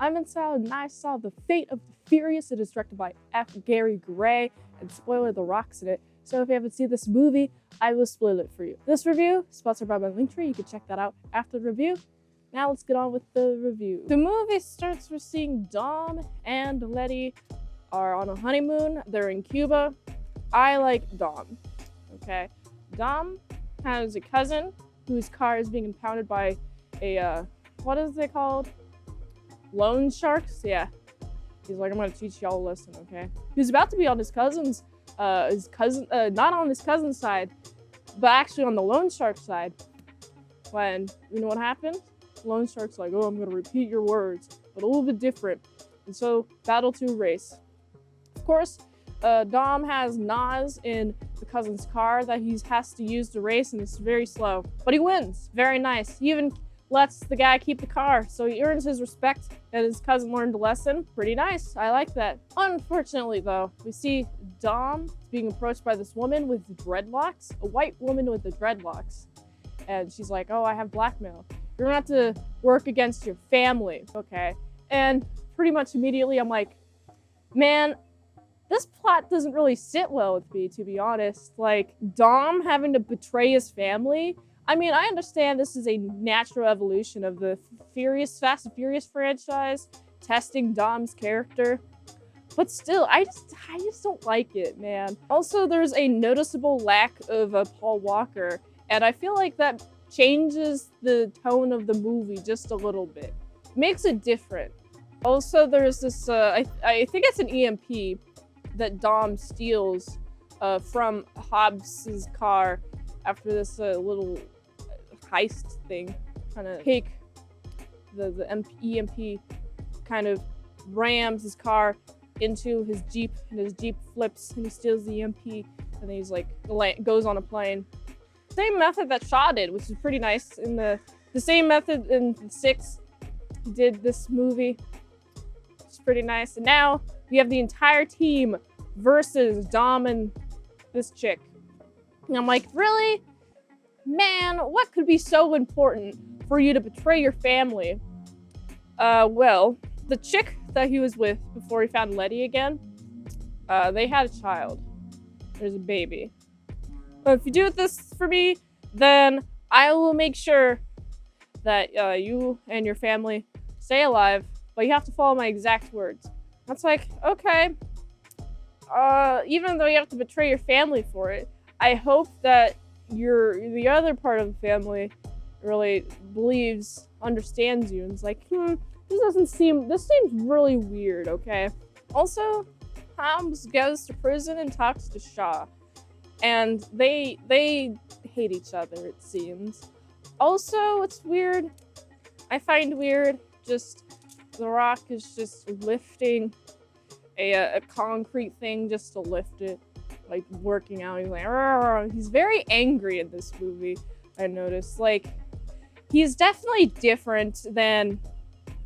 I'm in Salad, and I saw The Fate of the Furious. It is directed by F. Gary Gray, and spoiler, The Rock's in it. So if you haven't seen this movie, I will spoil it for you. This review is sponsored by my Linktree. You can check that out after the review. Now let's get on with the review. The movie starts with seeing Dom and Letty are on a honeymoon. They're in Cuba. I like Dom, okay? Dom has a cousin whose car is being impounded by a, what is it called? Loan sharks? Yeah. He's like, I'm gonna teach y'all a lesson, okay? He's about to be on his cousin's, not on his cousin's side, but actually on the loan shark side. When, you know what happened? Loan shark's like, oh, I'm gonna repeat your words, but a little bit different. And so, battle to race. Of course, Dom has Nas in the cousin's car that he has to use to race, and it's very slow. But he wins. Very nice. He even lets the guy keep the car, so he earns his respect that his cousin learned a lesson. Pretty nice. I like that. Unfortunately, though, we see Dom being approached by this woman with dreadlocks, a white woman with the dreadlocks. And she's like, oh, I have blackmail. You're gonna have to work against your family, okay? And pretty much immediately, I'm like, man, this plot doesn't really sit well with me, to be honest. Like, Dom having to betray his family. I mean, I understand this is a natural evolution of the Fast and Furious franchise, testing Dom's character. But still, I just don't like it, man. Also, there's a noticeable lack of Paul Walker, and I feel like that changes the tone of the movie just a little bit. Makes it different. Also, there's this, I think it's an EMP that Dom steals from Hobbs's car after this little heist thing. Trying to take the EMP, kind of rams his car into his Jeep, and his Jeep flips, and he steals the EMP, and then he's like, goes on a plane. Same method that Shaw did, which is pretty nice. In the same method in 6, he did this movie. It's pretty nice. And now we have the entire team versus Dom and this chick. And I'm like, really? Man, what could be so important for you to betray your family? Well, the chick that he was with before he found Letty again, they had a child. There's a baby. But if you do this for me, then I will make sure that you and your family stay alive, but you have to follow my exact words. That's like, okay. Even though you have to betray your family for it, I hope that the other part of the family really understands you, and it's like, this seems really weird, okay? Also, Hobbs goes to prison and talks to Shaw, and they hate each other, it seems. Also, it's weird. I find weird just The Rock is just lifting a concrete thing just to lift it, like working out. He's like, "Arr!" He's very angry in this movie, I noticed. Like, he's definitely different than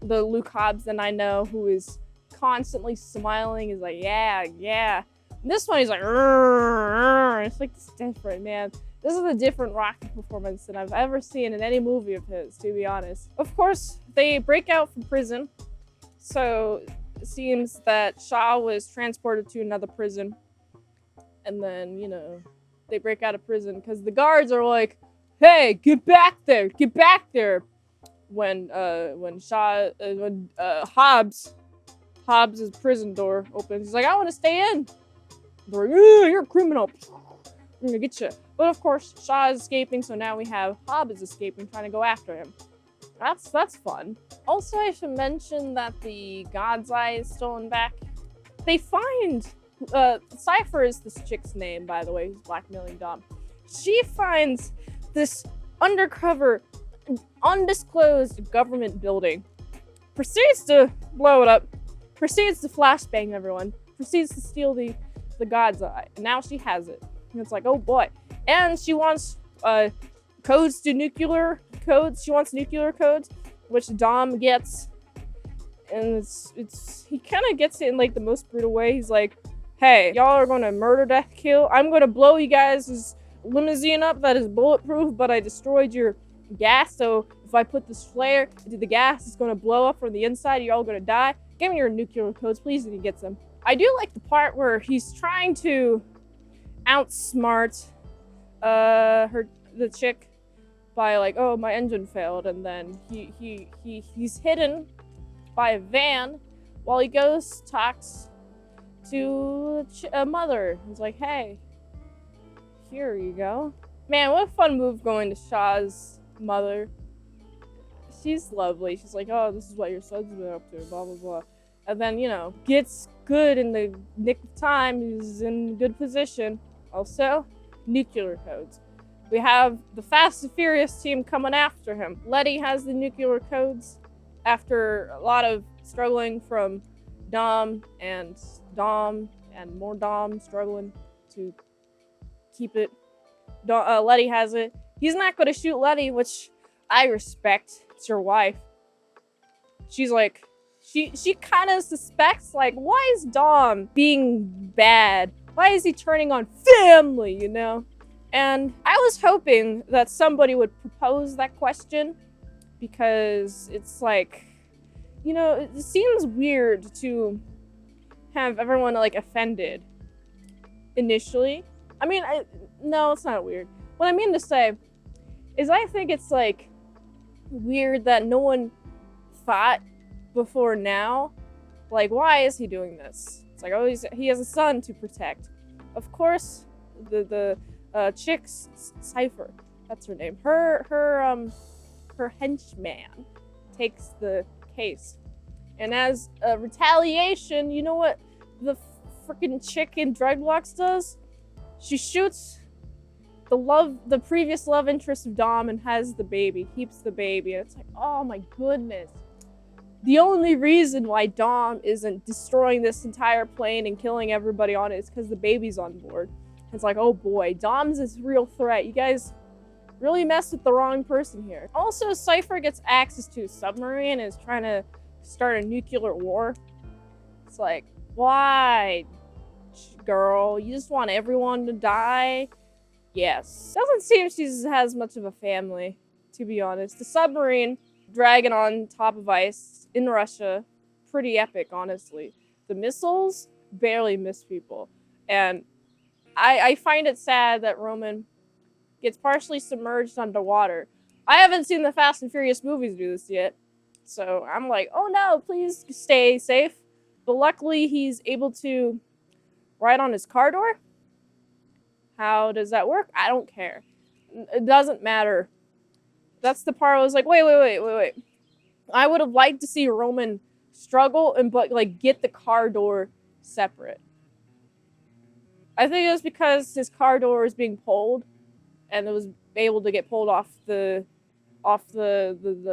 the Luke Hobbs that I know, who is constantly smiling. He's like, yeah. And this one, he's like, "Arr!" It's like, this is different, man. This is a different Rocky performance than I've ever seen in any movie of his, to be honest. Of course, they break out from prison. So it seems that Shaw was transported to another prison. And then, they break out of prison because the guards are like, hey, get back there. When Hobbs' prison door opens, he's like, I want to stay in. They're like, you're a criminal. I'm gonna get you. But of course, Shaw is escaping, so now we have Hobbs escaping, trying to go after him. That's fun. Also, I should mention that the God's Eye is stolen back. They find, Cypher is this chick's name, by the way, who's blackmailing Dom. She finds this undercover, undisclosed government building, proceeds to blow it up, proceeds to flashbang everyone, proceeds to steal the God's Eye, and now she has it. And it's like, oh boy. And she wants codes to nuclear codes. She wants nuclear codes, which Dom gets. And he kind of gets it in like the most brutal way. He's like, hey, y'all are going to murder, death, kill. I'm going to blow you guys' limousine up that is bulletproof, but I destroyed your gas. So If I put this flare into the gas, it's gonna blow up from the inside. You're all gonna die. Give me your nuclear codes, please, and he gets them. I do like the part where he's trying to outsmart the chick by like, oh, my engine failed, and then he's hidden by a van while he goes talks to a mother. He's like, hey, here you go. Man, what a fun move going to Shaw's mother. She's lovely. She's like, oh, this is what your son's been up to, blah, blah, blah. And then, you know, gets good in the nick of time. He's in good position. Also, nuclear codes. We have the Fast and Furious team coming after him. Letty has the nuclear codes after a lot of struggling from Dom and more Dom struggling to keep it. Letty has it. He's not going to shoot Letty, which I respect. It's your wife. She's like, she kind of suspects, like, why is Dom being bad? Why is he turning on family, you know? And I was hoping that somebody would propose that question, because it's like, you know, it seems weird to have everyone like offended initially. I mean, no, it's not weird. What I mean to say is I think it's like weird that no one thought before now, like, why is he doing this? It's like, oh, he has a son to protect. Of course, the chick's Cypher, that's her name. Her henchman takes the case. And as a retaliation, you know what the freaking chick in Dreadlocks does? She shoots the previous love interest of Dom and has the baby, keeps the baby. And it's like, oh my goodness. The only reason why Dom isn't destroying this entire plane and killing everybody on it is because the baby's on board. It's like, oh boy, Dom's this real threat. You guys really messed with the wrong person here. Also, Cypher gets access to a submarine and is trying to start a nuclear war. It's like, why, girl? You just want everyone to die? Yes. Doesn't seem she has much of a family, to be honest. The submarine dragging on top of ice in Russia, pretty epic, honestly. The missiles barely miss people. And I find it sad that Roman gets partially submerged underwater. I haven't seen the Fast and Furious movies do this yet, so I'm like, oh no, please stay safe. But luckily, he's able to ride on his car door. How does that work? I don't care. It doesn't matter. That's the part I was like, wait. I would have liked to see Roman struggle and get the car door separate. I think it was because his car door was being pulled, and it was able to get pulled off the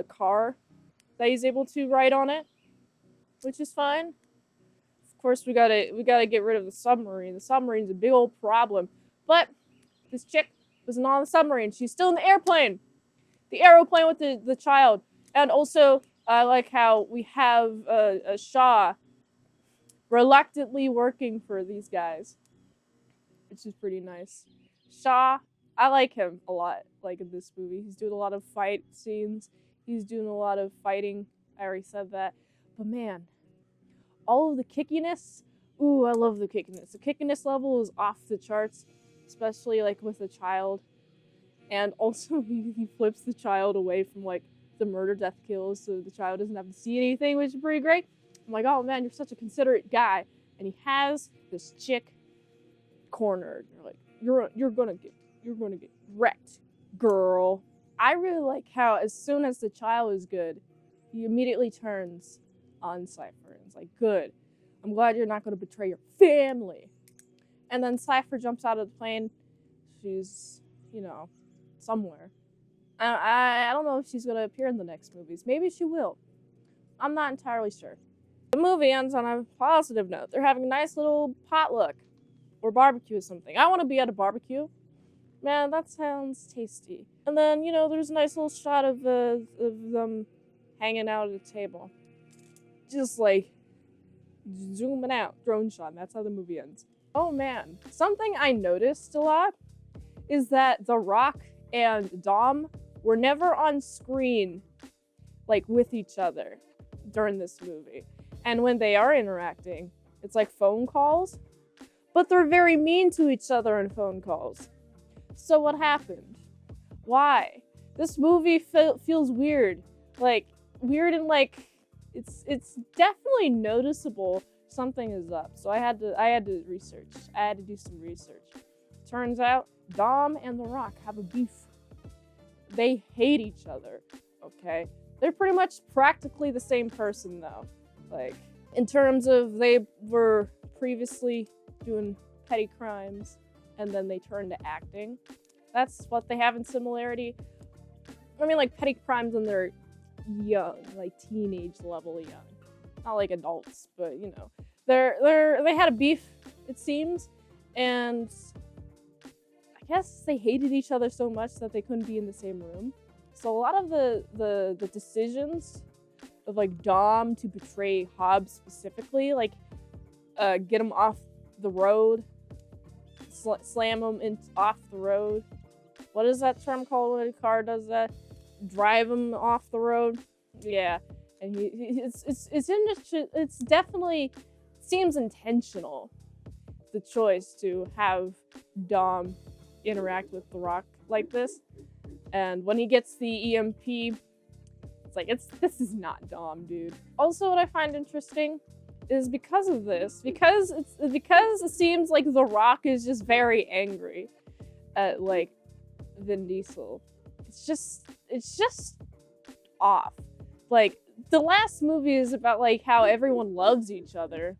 car that he's able to ride on it, which is fine. Of course, we gotta get rid of the submarine. The submarine's a big old problem, but this chick wasn't on the submarine. She's still in the airplane, the aeroplane with the child. And also, I like how we have a Shaw reluctantly working for these guys, which is pretty nice. Shaw, I like him a lot, like in this movie. He's doing a lot of fight scenes. He's doing a lot of fighting. I already said that. But man, all of the kickiness, ooh, I love the kickiness. The kickiness level is off the charts, especially like with a child. And also he flips the child away from like the murder death kills so the child doesn't have to see anything, which is pretty great. I'm like, oh man, you're such a considerate guy. And he has this chick cornered. You're like, you're gonna get wrecked, girl. I really like how as soon as the child is good, he immediately turns on Cypher. And it's like, good. I'm glad you're not gonna betray your family. And then Cypher jumps out of the plane. She's, you know, somewhere. I don't know if she's gonna appear in the next movies. Maybe she will. I'm not entirely sure. The movie ends on a positive note. They're having a nice little potluck or barbecue or something. I want to be at a barbecue. Man, that sounds tasty. And then, you know, there's a nice little shot of them hanging out at a table. Just like zooming out, drone shot. And that's how the movie ends. Oh man, something I noticed a lot is that The Rock and Dom were never on screen, like, with each other during this movie. And when they are interacting, it's like phone calls, but they're very mean to each other in phone calls. So what happened? Why? This movie feels weird. Like, weird and like, it's definitely noticeable something is up. So I had to research. I had to do some research. Turns out Dom and The Rock have a beef. They hate each other, okay? They're pretty much practically the same person though. Like, in terms of they were previously doing petty crimes and then they turned to acting. That's what they have in similarity. I mean, like, petty crimes when they're young, like teenage level young. Not like adults, but you know. They had a beef, it seems, and I guess they hated each other so much that they couldn't be in the same room. So a lot of the decisions of like Dom to betray Hobbs specifically, like get him off the road, slam him off the road. What is that term called when a car does that? Drive him off the road. Yeah, and it's definitely seems intentional. The choice to have Dom interact with The Rock like this, and when he gets the EMP, it's like this is not Dom, dude. Also, what I find interesting is because of this, because it seems like The Rock is just very angry at like Vin Diesel. It's just off. Like, the last movie is about like how everyone loves each other,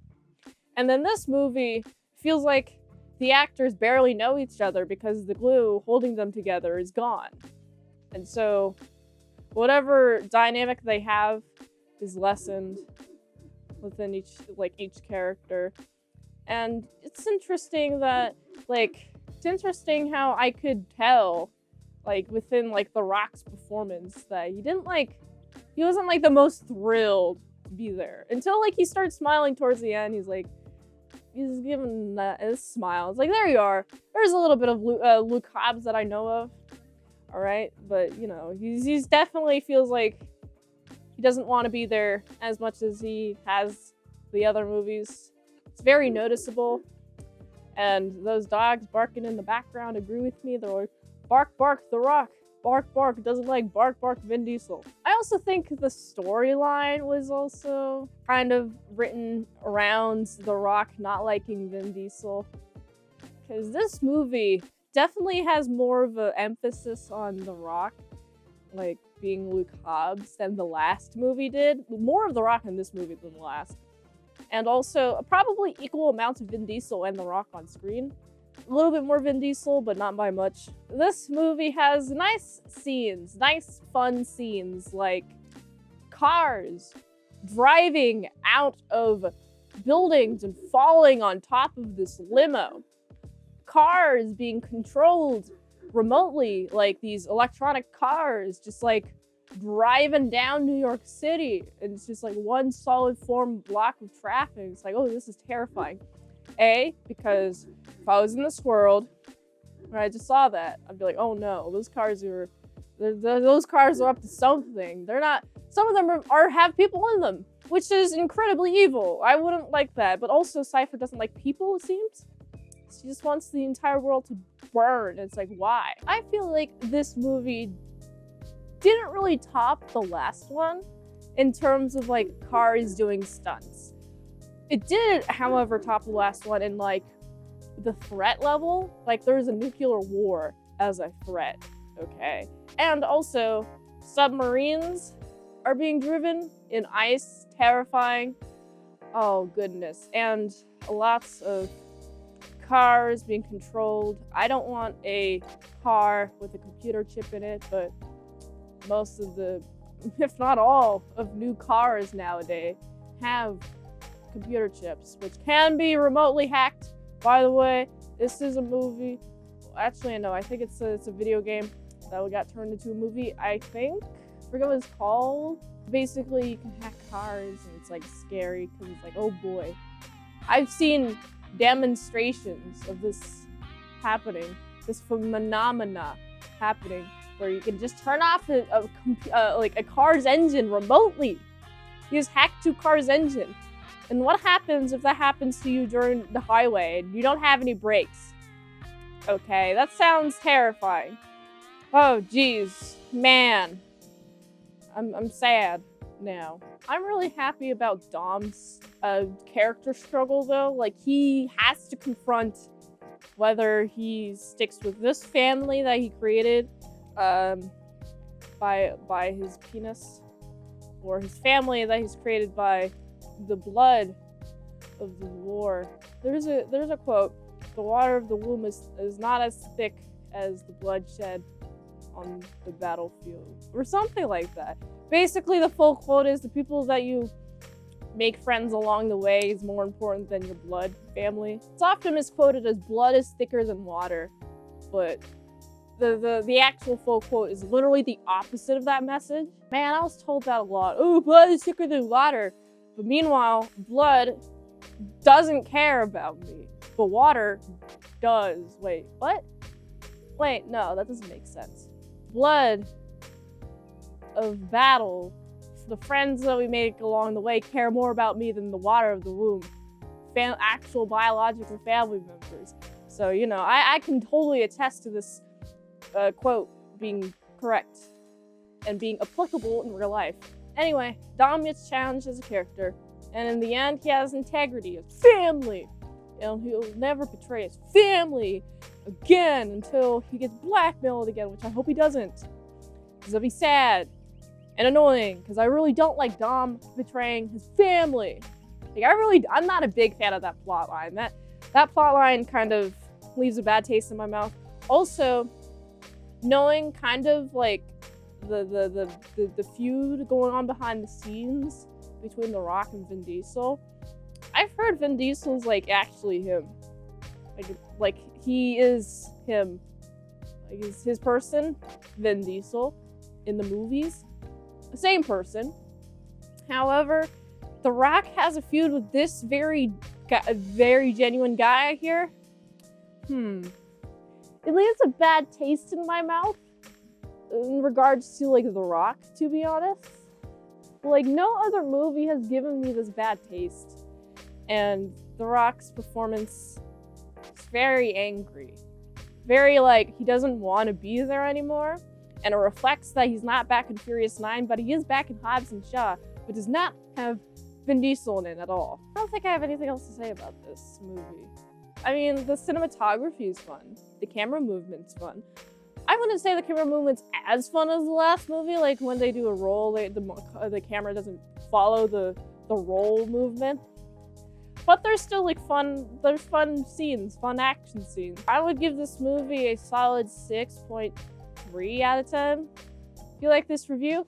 and then this movie feels like the actors barely know each other because the glue holding them together is gone. And so whatever dynamic they have is lessened within each character. And it's interesting that it's interesting how I could tell within The Rock's performance that he wasn't the most thrilled to be there until he starts smiling towards the end. He's giving a smile. It's like, there you are. There's a little bit of Luke Hobbs that I know of. All right, but he's definitely feels like he doesn't want to be there as much as he has the other movies. It's very noticeable. And those dogs barking in the background agree with me. They're like, bark, bark, The Rock. Bark, bark, doesn't like bark, bark, Vin Diesel. I also think the storyline was also kind of written around The Rock not liking Vin Diesel. Because this movie definitely has more of an emphasis on The Rock, being Luke Hobbs, than the last movie did. More of The Rock in this movie than the last. And also, probably equal amounts of Vin Diesel and The Rock on screen. A little bit more Vin Diesel, but not by much. This movie has nice scenes, nice fun scenes, like cars driving out of buildings and falling on top of this limo. Cars being controlled remotely, like these electronic cars, just driving down New York City. And it's just one solid form block of traffic. It's like, oh, this is terrifying. Because if I was in this world where I just saw that, I'd be like, oh no, those cars are up to something. They're not. Some of them have people in them, which is incredibly evil. I wouldn't like that. But also, Cypher doesn't like people, it seems. She just wants the entire world to burn. It's like, why? I feel like this movie didn't really top the last one in terms of cars doing stunts. It did, however, top the last one in the threat level. There was a nuclear war as a threat, okay? And also, submarines are being driven in ice, terrifying. Oh goodness. And lots of cars being controlled. I don't want a car with a computer chip in it, but most of the, if not all, of new cars nowadays have computer chips, which can be remotely hacked. By the way, this is a movie. Actually, no, I think it's a video game that got turned into a movie. I think. I forget what it's called. Basically, you can hack cars, and it's scary because it's oh boy. I've seen demonstrations of this happening, this phenomena happening where you can just turn off like a car's engine remotely. You just hack to car's engine. And what happens if that happens to you during the highway and you don't have any brakes? Okay, that sounds terrifying. Oh, geez, man. I'm sad now. I'm really happy about Dom's character struggle, though. Like, he has to confront whether he sticks with this family that he created by his penis, or his family that he's created by the blood of the war. There's a quote: "The water of the womb is not as thick as the blood shed on the battlefield," or something like that. Basically, the full quote is the people that you make friends along the way is more important than your blood family. It's often misquoted as blood is thicker than water, but the actual full quote is literally the opposite of that message. Man, I was told that a lot. Oh, blood is thicker than water. But meanwhile, blood doesn't care about me, but water does. Wait, what? Wait, no, that doesn't make sense. Blood of battle, the friends that we make along the way care more about me than the water of the womb. Actual biological family members. So, you know, I can totally attest to this quote being correct and being applicable in real life. Anyway, Dom gets challenged as a character, and in the end, he has integrity, his family, and he'll never betray his family again until he gets blackmailed again, which I hope he doesn't, because it'll be sad and annoying, because I really don't like Dom betraying his family. Like, I'm not a big fan of that plot line. That plot line kind of leaves a bad taste in my mouth. Also, knowing kind of like the feud going on behind the scenes between The Rock and Vin Diesel, I've heard Vin Diesel's like actually him. Like he is him. Like he's his person, Vin Diesel, in the movies. The same person. However, The Rock has a feud with this very genuine guy here. It leaves a bad taste in my mouth in regards to like The Rock, to be honest. Like, no other movie has given me this bad taste. And The Rock's performance is very angry. Very like, he doesn't want to be there anymore. And it reflects that he's not back in Furious 9, but he is back in Hobbs and Shaw, but does not have Vin Diesel in it at all. I don't think I have anything else to say about this movie. I mean, the cinematography is fun. The camera movement's fun. I wouldn't say the camera movement's as fun as the last movie. Like when they do a roll, the camera doesn't follow the roll movement. But there's still like there's fun scenes, fun action scenes. I would give this movie a solid 6.3 out of 10. If you like this review,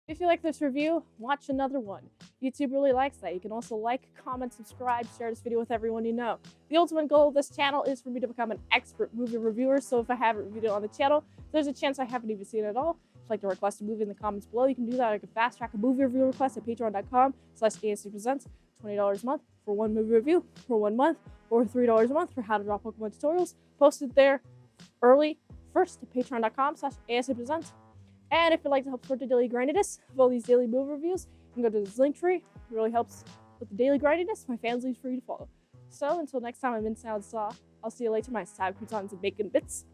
If you like this review, watch another one. YouTube really likes that. You can also like, comment, subscribe, share this video with everyone you know. The ultimate goal of this channel is for me to become an expert movie reviewer, so if I haven't reviewed it on the channel, there's a chance I haven't even seen it at all. If you'd like to request a movie in the comments below, you can do that. I can fast track a movie review request at patreon.com/ASCpresents. $20 a month for one movie review for 1 month, or $3 a month for how to draw Pokemon tutorials. Posted there early first at patreon.com/ASCpresents. And if you'd like to help support the daily grindiness of all these daily movie reviews, you can go to this link tree. It really helps with the daily grindiness. My family's free to follow. So until next time, I'm Mint Salad Saw. I'll see you later, my side croutons and bacon bits.